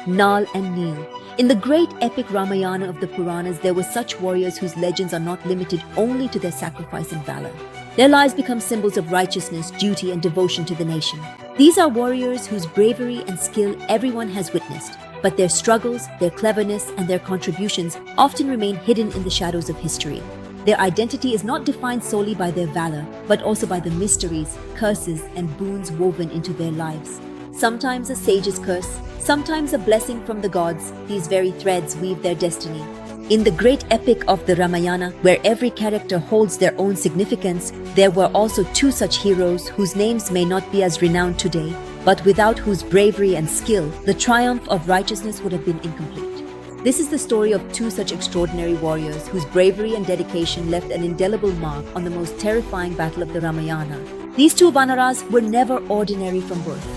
Nal and Neel. In the great epic Ramayana of the Puranas, there were such warriors whose legends are not limited only to their sacrifice and valor. Their lives become symbols of righteousness, duty, and devotion to the nation. These are warriors whose bravery and skill everyone has witnessed, but their struggles, their cleverness, and their contributions often remain hidden in the shadows of history. Their identity is not defined solely by their valor, but also by the mysteries, curses, and boons woven into their lives. Sometimes a sage's curse, sometimes a blessing from the gods, these very threads weave their destiny. In the great epic of the Ramayana, where every character holds their own significance, there were also two such heroes whose names may not be as renowned today, but without whose bravery and skill, the triumph of righteousness would have been incomplete. This is the story of two such extraordinary warriors whose bravery and dedication left an indelible mark on the most terrifying battle of the Ramayana. These two Vanaras were never ordinary from birth.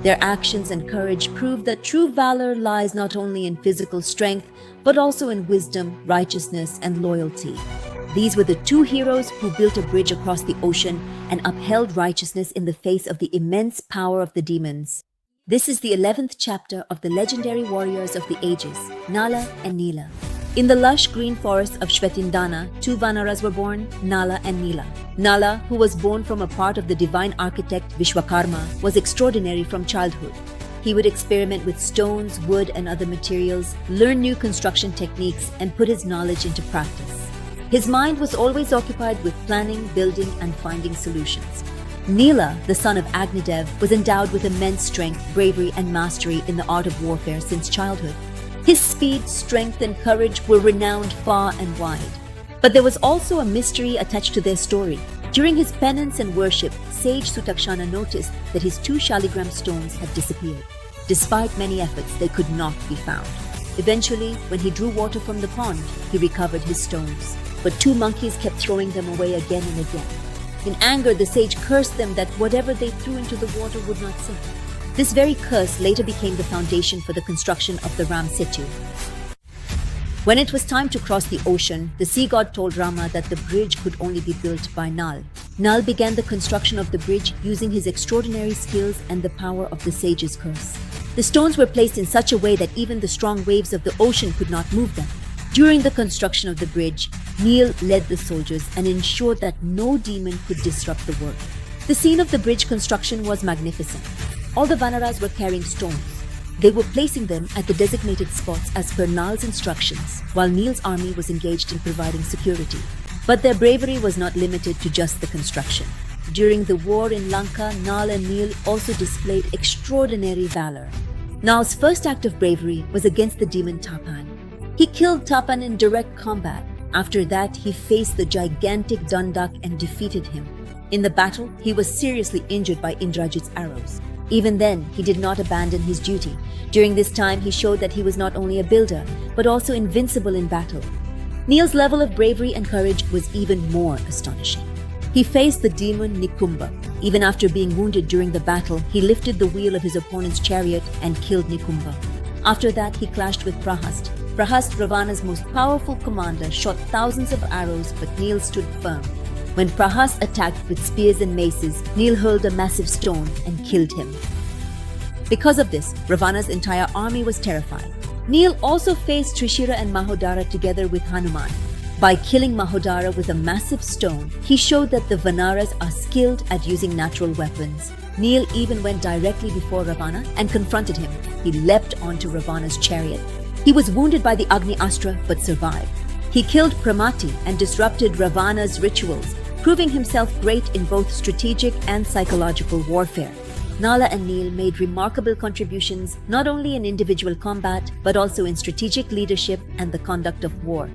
Their actions and courage prove that true valor lies not only in physical strength, but also in wisdom, righteousness, and loyalty. These were the two heroes who built a bridge across the ocean and upheld righteousness in the face of the immense power of the demons. This is the 11th chapter of the legendary warriors of the ages, Nala and Neela. In the lush green forest of Shvetindana, two Vanaras were born, Nala and Neela. Nala, who was born from a part of the divine architect Vishwakarma, was extraordinary from childhood. He would experiment with stones, wood, and other materials, learn new construction techniques, and put his knowledge into practice. His mind was always occupied with planning, building, and finding solutions. Neela, the son of Agni, was endowed with immense strength, bravery, and mastery in the art of warfare since childhood. His speed, strength, and courage were renowned far and wide. But there was also a mystery attached to their story. During his penance and worship, sage Sutakshana noticed that his two shaligram stones had disappeared. Despite many efforts, they could not be found. Eventually, when he drew water from the pond, he recovered his stones. But two monkeys kept throwing them away again and again. In anger, the sage cursed them that whatever they threw into the water would not sink. This very curse later became the foundation for the construction of the Ram Setu. When it was time to cross the ocean, the sea god told Rama that the bridge could only be built by Nal. Nal began the construction of the bridge using his extraordinary skills and the power of the sage's curse. The stones were placed in such a way that even the strong waves of the ocean could not move them. During the construction of the bridge, Neel led the soldiers and ensured that no demon could disrupt the work. The scene of the bridge construction was magnificent. All the Vanaras were carrying stones. They were placing them at the designated spots as per Nal's instructions, while Neel's army was engaged in providing security. But their bravery was not limited to just the construction. During the war in Lanka, Nal and Neel also displayed extraordinary valor. Nal's first act of bravery was against the demon Tapan. He killed Tapan in direct combat. After that, he faced the gigantic Dandak and defeated him. In the battle, he was seriously injured by Indrajit's arrows. Even then, he did not abandon his duty. During this time, he showed that he was not only a builder, but also invincible in battle. Neel's level of bravery and courage was even more astonishing. He faced the demon Nikumba. Even after being wounded during the battle, he lifted the wheel of his opponent's chariot and killed Nikumba. After that, he clashed with Prahast. Prahast, Ravana's most powerful commander, shot thousands of arrows, but Neel stood firm. When Prahast attacked with spears and maces, Neel hurled a massive stone and killed him. Because of this, Ravana's entire army was terrified. Neel also faced Trishira and Mahodara together with Hanuman. By killing Mahodara with a massive stone, he showed that the Vanaras are skilled at using natural weapons. Neel even went directly before Ravana and confronted him. He leapt onto Ravana's chariot. He was wounded by the Agni Astra but survived. He killed Pramati and disrupted Ravana's rituals, proving himself great in both strategic and psychological warfare. Nala and Neel made remarkable contributions not only in individual combat, but also in strategic leadership and the conduct of war.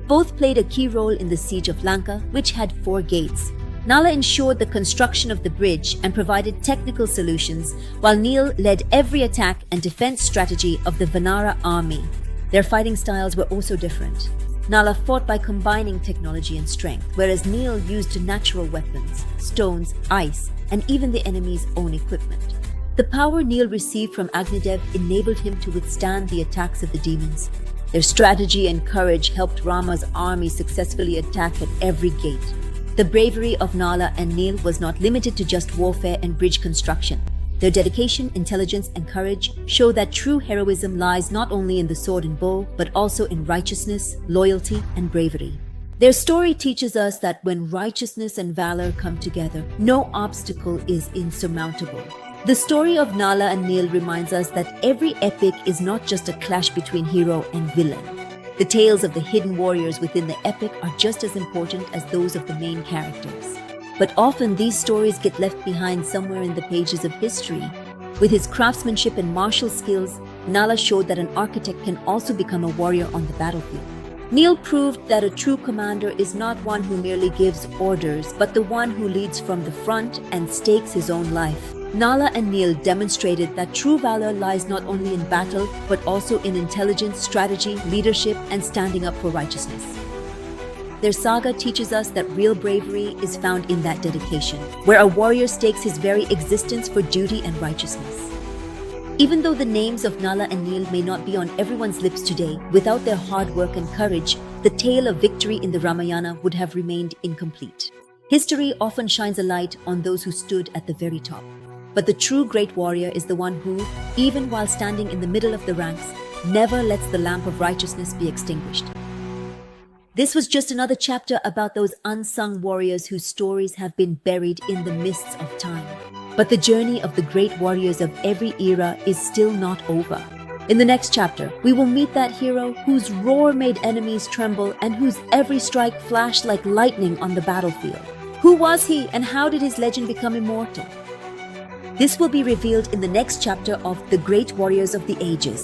Both played a key role in the siege of Lanka, which had 4 gates. Nala ensured the construction of the bridge and provided technical solutions, while Neel led every attack and defense strategy of the Vanara army. Their fighting styles were also different. Nala fought by combining technology and strength, whereas Neel used natural weapons, stones, ice, and even the enemy's own equipment. The power Neel received from Agnidev enabled him to withstand the attacks of the demons. Their strategy and courage helped Rama's army successfully attack at every gate. The bravery of Nala and Neel was not limited to just warfare and bridge construction. Their dedication, intelligence, and courage show that true heroism lies not only in the sword and bow, but also in righteousness, loyalty, and bravery. Their story teaches us that when righteousness and valor come together, no obstacle is insurmountable. The story of Nala and Neel reminds us that every epic is not just a clash between hero and villain. The tales of the hidden warriors within the epic are just as important as those of the main characters. But often these stories get left behind somewhere in the pages of history. With his craftsmanship and martial skills, Nala showed that an architect can also become a warrior on the battlefield. Neel proved that a true commander is not one who merely gives orders, but the one who leads from the front and stakes his own life. Nala and Neel demonstrated that true valor lies not only in battle, but also in intelligence, strategy, leadership, and standing up for righteousness. Their saga teaches us that real bravery is found in that dedication, where a warrior stakes his very existence for duty and righteousness. Even though the names of Nala and Neel may not be on everyone's lips today, without their hard work and courage, the tale of victory in the Ramayana would have remained incomplete. History often shines a light on those who stood at the very top. But the true great warrior is the one who, even while standing in the middle of the ranks, never lets the lamp of righteousness be extinguished. This was just another chapter about those unsung warriors whose stories have been buried in the mists of time. But the journey of the great warriors of every era is still not over. In the next chapter, we will meet that hero whose roar made enemies tremble and whose every strike flashed like lightning on the battlefield. Who was he and how did his legend become immortal? This will be revealed in the next chapter of The Great Warriors of the Ages.